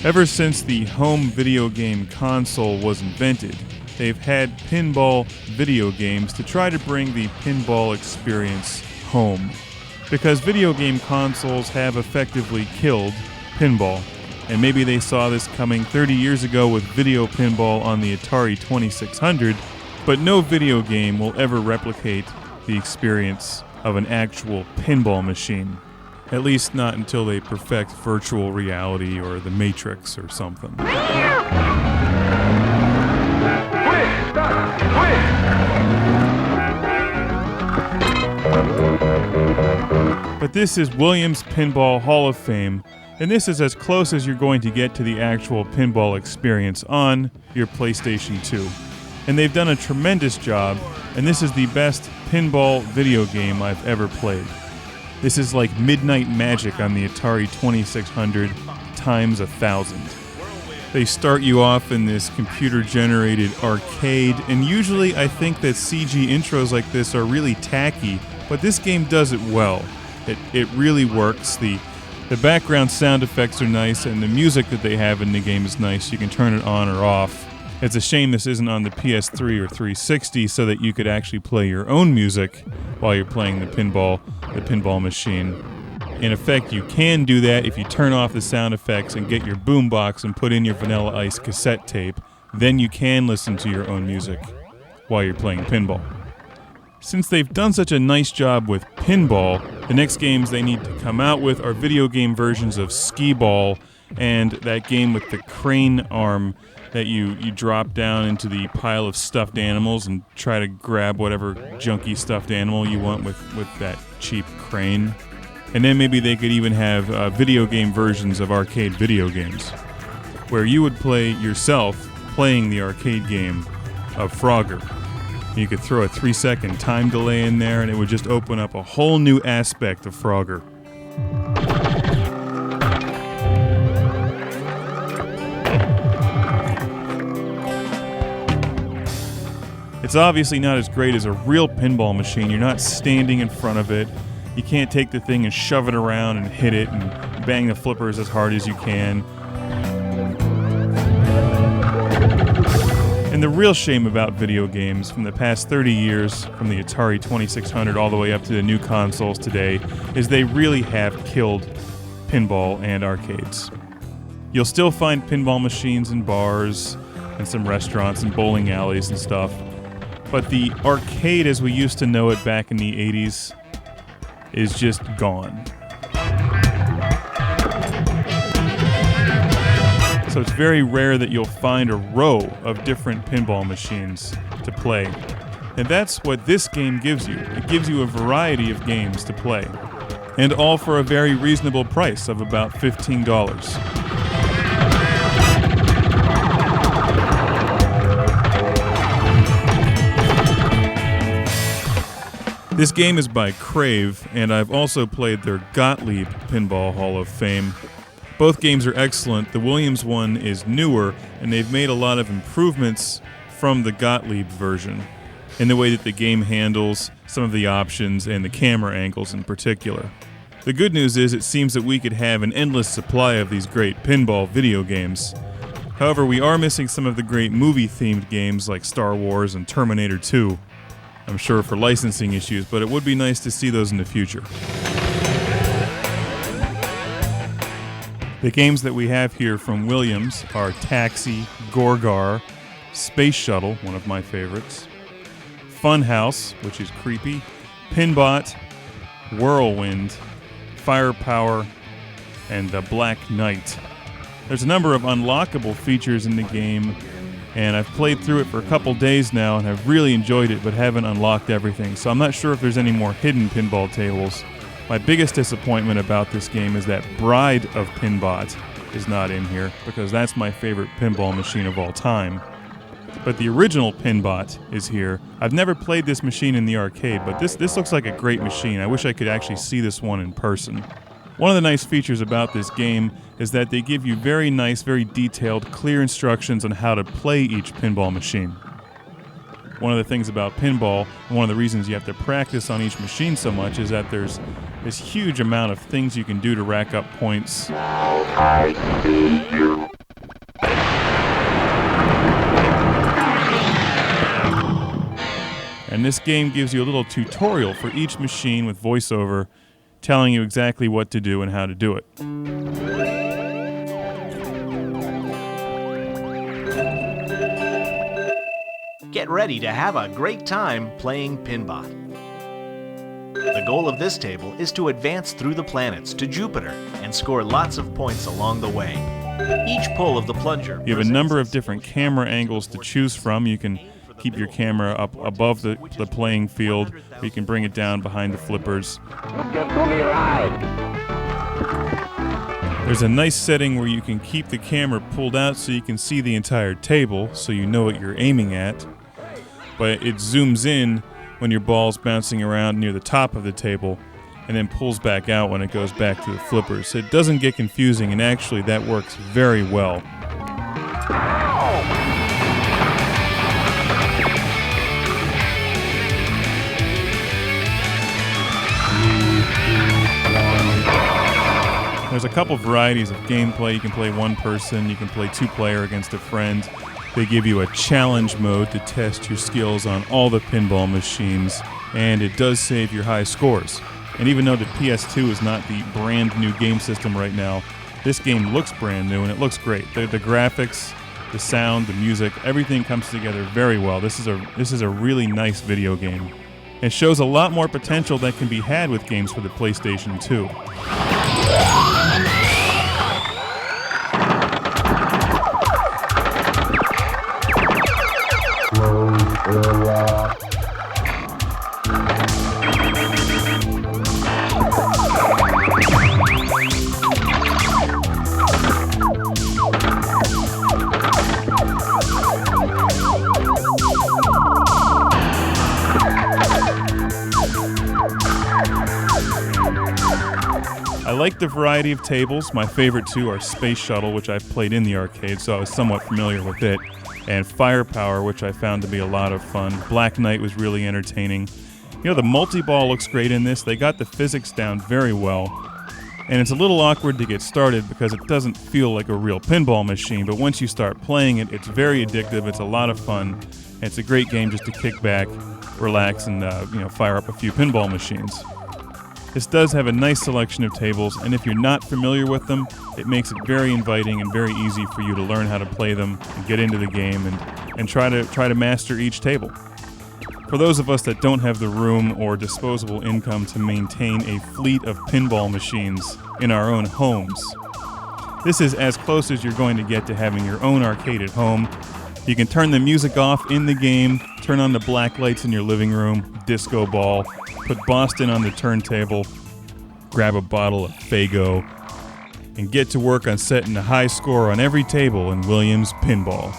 Ever since the home video game console was invented, they've had pinball video games to try to bring the pinball experience home. Because video game consoles have effectively killed pinball. And maybe they saw this coming 30 years ago with video pinball on the Atari 2600, but no video game will ever replicate the experience of an actual pinball machine. At least not until they perfect virtual reality or the Matrix or something. But this is Williams Pinball Hall of Fame, and this is as close as you're going to get to the actual pinball experience on your PlayStation 2. And they've done a tremendous job, and this is the best pinball video game I've ever played. This is like Midnight Magic on the Atari 2600 times 1,000. They start you off in this computer-generated arcade, and usually I think that CG intros like this are really tacky, but this game does it well. It really works. The background sound effects are nice, and the music that they have in the game is nice. You can turn it on or off. It's a shame this isn't on the PS3 or 360 so that you could actually play your own music while you're playing the pinball machine. In effect, you can do that if you turn off the sound effects and get your boombox and put in your Vanilla Ice cassette tape. Then you can listen to your own music while you're playing pinball. Since they've done such a nice job with pinball, the next games they need to come out with are video game versions of Skee-Ball and that game with the crane arm that you drop down into the pile of stuffed animals and try to grab whatever junky stuffed animal you want with that cheap crane. And then maybe they could even have video game versions of arcade video games, where you would play yourself playing the arcade game of Frogger. You could throw a 3-second time delay in there and it would just open up a whole new aspect of Frogger. It's obviously not as great as a real pinball machine. You're not standing in front of it. You can't take the thing and shove it around and hit it and bang the flippers as hard as you can. And the real shame about video games from the past 30 years, from the Atari 2600 all the way up to the new consoles today, is they really have killed pinball and arcades. You'll still find pinball machines in bars and some restaurants and bowling alleys and stuff. But the arcade as we used to know it back in the 80s is just gone. So it's very rare that you'll find a row of different pinball machines to play. And that's what this game gives you. It gives you a variety of games to play. And all for a very reasonable price of about $15. This game is by Crave, and I've also played their Gottlieb Pinball Hall of Fame. Both games are excellent. The Williams one is newer, and they've made a lot of improvements from the Gottlieb version in the way that the game handles some of the options and the camera angles in particular. The good news is it seems that we could have an endless supply of these great pinball video games. However, we are missing some of the great movie-themed games like Star Wars and Terminator 2. I'm sure for licensing issues, but it would be nice to see those in the future. The games that we have here from Williams are Taxi, Gorgar, Space Shuttle, one of my favorites, Funhouse, which is creepy, Pinbot, Whirlwind, Firepower, and the Black Knight. There's a number of unlockable features in the game, and I've played through it for a couple days now and have really enjoyed it but haven't unlocked everything, so I'm not sure if there's any more hidden pinball tables. My biggest disappointment about this game is that Bride of Pinbot is not in here, because that's my favorite pinball machine of all time. But the original Pinbot is here. I've never played this machine in the arcade, but this looks like a great machine. I wish I could actually see this one in person. One of the nice features about this game is that they give you very nice, very detailed, clear instructions on how to play each pinball machine. one of the things about pinball, and one of the reasons you have to practice on each machine so much, is that there's this huge amount of things you can do to rack up points. Now I see you. And this game gives you a little tutorial for each machine with voiceover, telling you exactly what to do and how to do it. Get ready to have a great time playing Pinbot. The goal of this table is to advance through the planets to Jupiter and score lots of points along the way. Each pull of the plunger. You have a number of different camera angles to choose from. You can keep your camera up above the playing field, or you can bring it down behind the flippers. There's a nice setting where you can keep the camera pulled out so you can see the entire table, so you know what you're aiming at. But it zooms in when your ball's bouncing around near the top of the table, and then pulls back out when it goes back to the flippers. So it doesn't get confusing, and actually that works very well. There's a couple varieties of gameplay. You can play one person, you can play two-player against a friend. They give you a challenge mode to test your skills on all the pinball machines, and it does save your high scores. And even though the PS2 is not the brand new game system right now, this game looks brand new and it looks great. The graphics, the sound, the music, everything comes together very well. This is a really nice video game. It shows a lot more potential that can be had with games for the PlayStation 2. I like the variety of tables. My favorite two are Space Shuttle, which I've played in the arcade, so I was somewhat familiar with it, and Firepower, which I found to be a lot of fun. Black Knight was really entertaining. You know, the Mutiball looks great in this. They got the physics down very well, and it's a little awkward to get started because it doesn't feel like a real pinball machine, but once you start playing it, it's very addictive. It's a lot of fun, and it's a great game just to kick back, relax, and fire up a few pinball machines. This does have a nice selection of tables, and if you're not familiar with them, it makes it very inviting and very easy for you to learn how to play them and get into the game and try to master each table. For those of us that don't have the room or disposable income to maintain a fleet of pinball machines in our own homes, this is as close as you're going to get to having your own arcade at home. You can turn the music off in the game, turn on the black lights in your living room, disco ball, put Boston on the turntable, grab a bottle of Faygo, and get to work on setting a high score on every table in Williams Pinball.